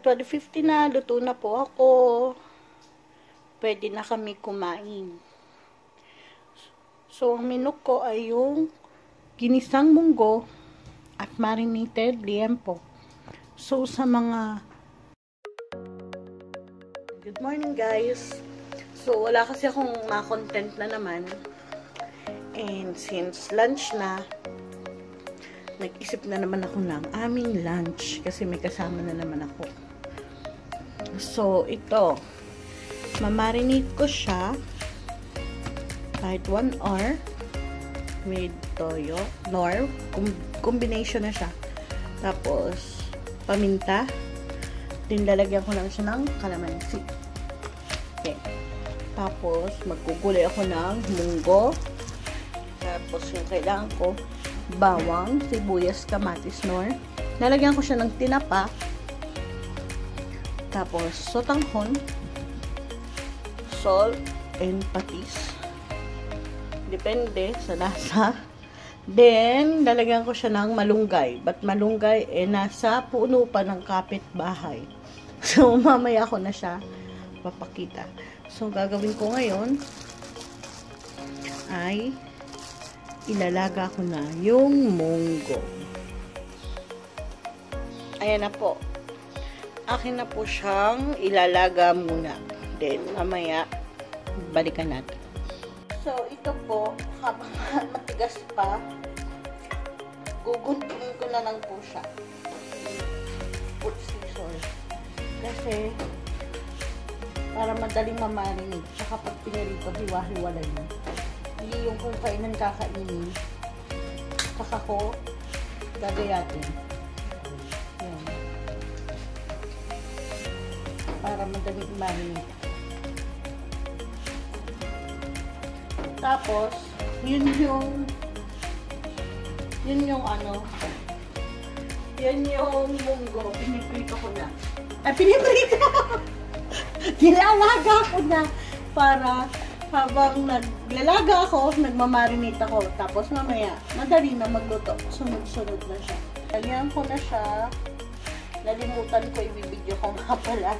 12:50 na, luto na po ako. Pwede na kami kumain. So, ang menu ko ay yung ginisang munggo at marinated liempo. So, sa mga... Good morning, guys. So, wala kasi akong ma-content na naman. And since lunch na, nag-isip na naman ako ng aming lunch kasi may kasama na naman ako. So, ito. Mamarinate ko siya kahit 1 hour with toyo, nor, combination na siya. Tapos, paminta. Din lalagyan ko lang siya ng kalamansi. Okay. Tapos, magkugulay ako ng munggo. Tapos, yung kailangan ko, bawang, sibuyas, kamatis, nor. Lalagyan ko siya ng tinapa. Tapos, sotanghon, salt, and patis. Depende sa lasa. Then, lalagyan ko siya ng malunggay. But malunggay, nasa puno pa ng kapitbahay. So, mamaya ko na siya papakita. So, gagawin ko ngayon ay ilalaga ko na yung munggo. Ayan na po. Akin na po siyang ilalaga muna. Then, mamaya, balikan natin. So, ito po, habang matigas pa, guguntingin ko na lang po siya. Put scissor. Kasi, para madaling mamarinate. Tsaka pag pinirito, hiwa-hiwala yun. Hindi yung kung kainan kakainin. Saka ko gagayatin. Yan. Para madaling marinate. Tapos, yun yung munggo. Piniprito ko na. Piniprito! Nilalaga ko na para habang naglalaga ako, nagmamarinate ako. Tapos mamaya, madali na magluto. Sunod-sunod na siya. Lagyan ko na siya. Nalimutan ko, ibibidyo ko nga pala.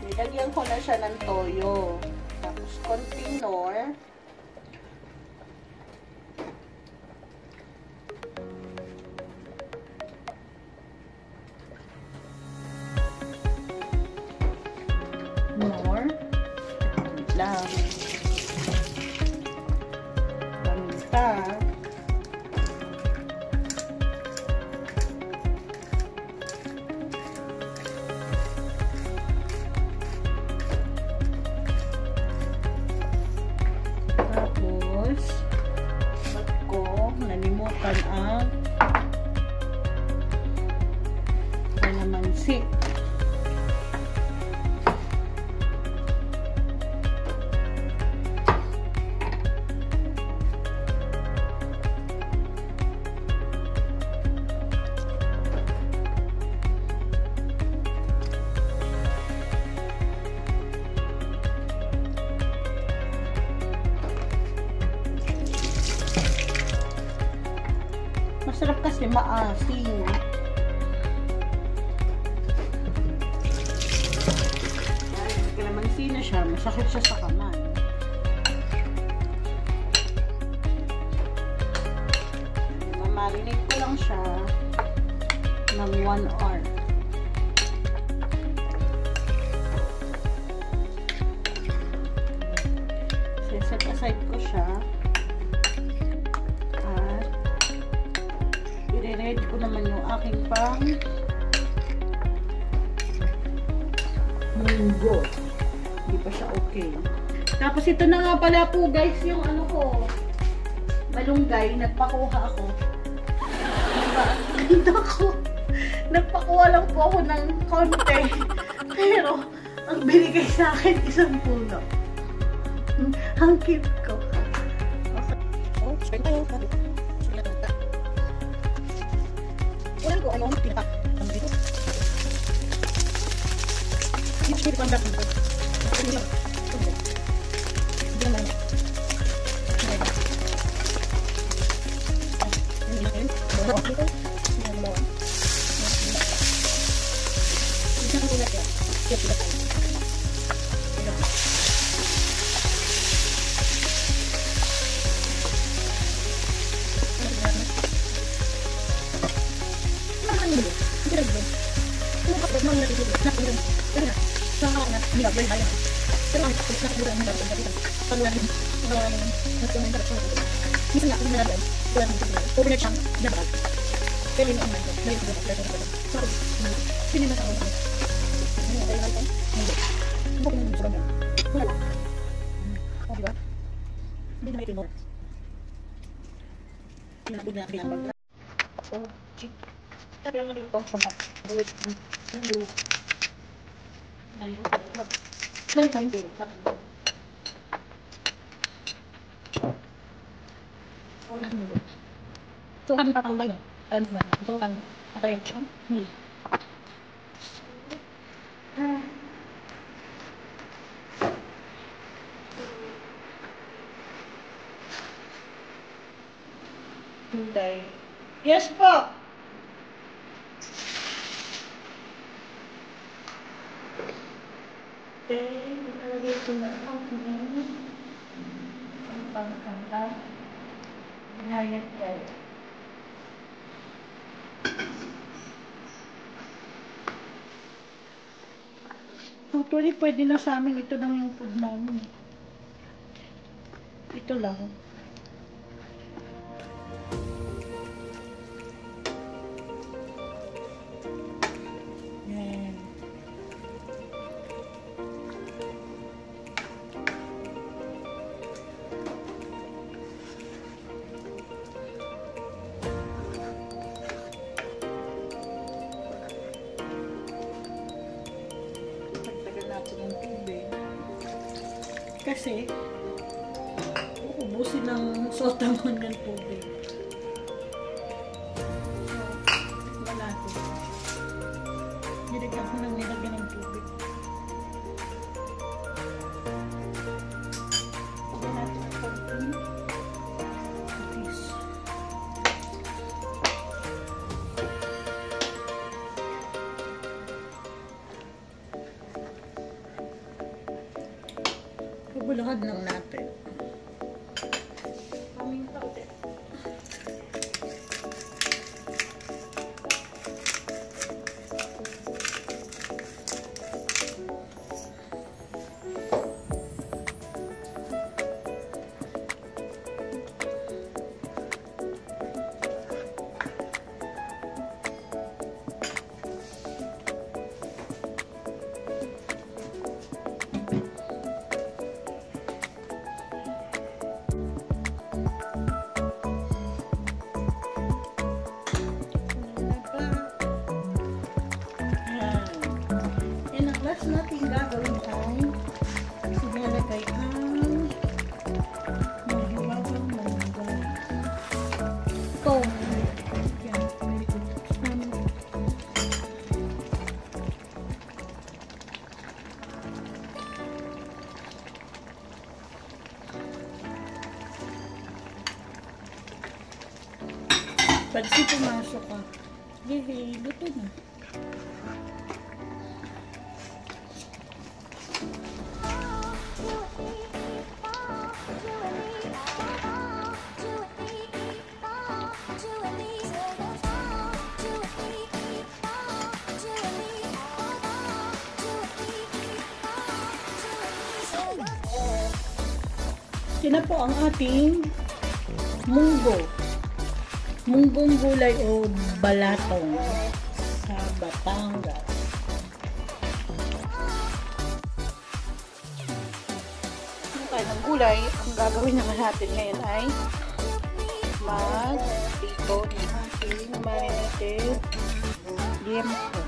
Nilagyan ko na siya ng toyo. Tapos konting nor. Lang. Paminta. Tapos, ba't ko nalimutan ang kalamansi. Masarap kasi maasim. Kalamansi na siya, masakit siya sa kamay. Mamarinate ko lang siya ng 1 hour. Set aside ko siya. I-ready ko naman yung aking pang munggo. Hindi pa siya okay. Tapos ito na nga pala po guys, yung ano ko, malunggay, nagpakuha ako. Nagpakuha lang po ako ng konti. Pero, ang binigay sa akin, isang puno. Ang cute ko. Oh, spend tayo. Ulan ko, ano, pinaka. Ang dito. Dito, dito, pandak dito. Dito, dito lang. Dito. So kami tatambay no? Ano ba? So kami attention? Hindi. Yes po! Ilalagay ko na ang pangkanta. Hayat kayo. Actually, pwede na sa amin. Ito lang yung food namin. Ito lang. Yan. Pagtagal natin ng tubig. Kasi, uubusin ng sotangon ng tubig. So, natin. Nilagyan ko ng nilagyan ng tubig. Lagyan natin ang konting patis. Pabulakad lang natin. Kaming kaunti. Last natin gagawin ay sinalagay ang magiwawang malunggay. Ito. Yan. Very good. Pansin pumasok ka. Yehey, luto na. Yan na po ang ating munggo. Munggong gulay o balatong sa Batangas. Yung kanyang gulay, ang gagawin naman natin ngayon ay mag-prito ng ating marinated liempo.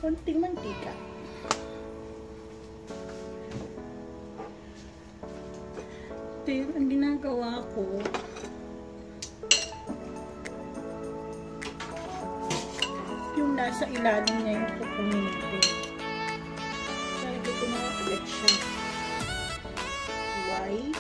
Konting mantika. Ito yung ang ginagawa ko. Yung nasa ilalim niya yung kukunin ko. Lagay ko na ulit siya. Why?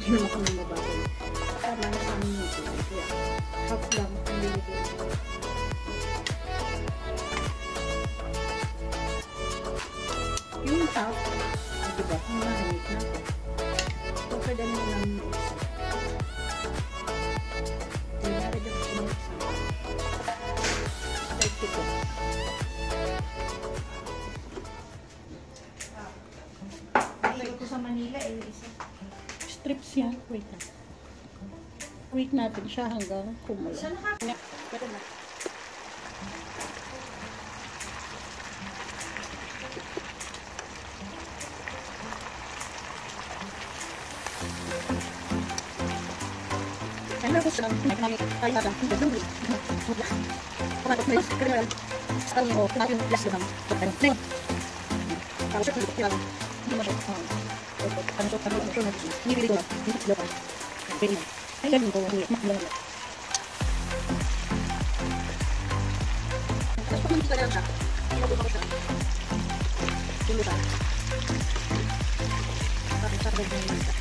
hindi naman kami mabagal. Tama na sa amin ito. Kaya, half lang ang nilagay ko. Yung half, diba, yung mahanit na ako. So, pwede mo lang yung isa. Diba, pwede mo yung isa. Like ito. Dito ko sa Manila, isa. Strips yan. Wait na. Wait natin siya hanggang kumula. Siya Pwede na. Ano ko siya? Ay, nasa. Hindi ko bumili. Kapag may kriminal, style mo, natin yung last lang. Ngayon. Tapos siya, hindi mo siya. Ano siya, nibili ko lang. Hindi ko lang. Pwede na. Ay, ganun ko. Maklang lang. Tapos pag hindi ka lang siya, inubo ko siya. Tulo siya. Tapos sa pwede naman siya.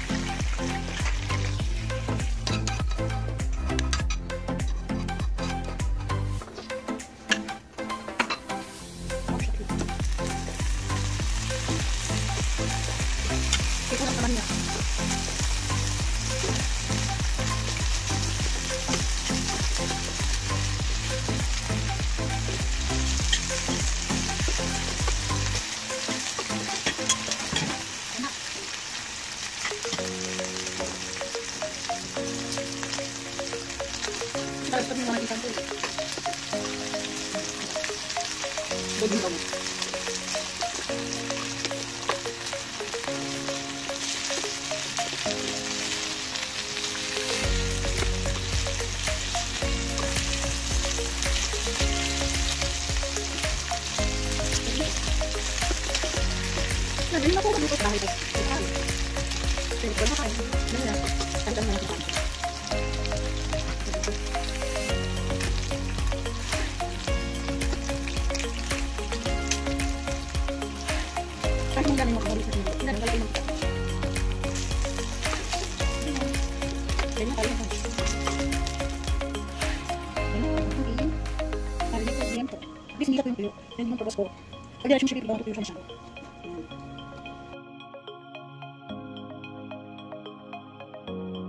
Ito lang naman niya. Tapos kami naman isang tuloy. Bodi mo. Sabi mo kung dito dahil ito. Pero ko na kayo. Nila. Tandang na lang. Kahit mong galing mag-balik sa dito. Ilan, galay mo. Ganyan tayo na. Ganyan, okay. Para dito, ganyan po. Bis nila ko yung tuyo. Ganyan yung tapos ko. Pag dito yung shirip, bawang tuyo siya. Ayan.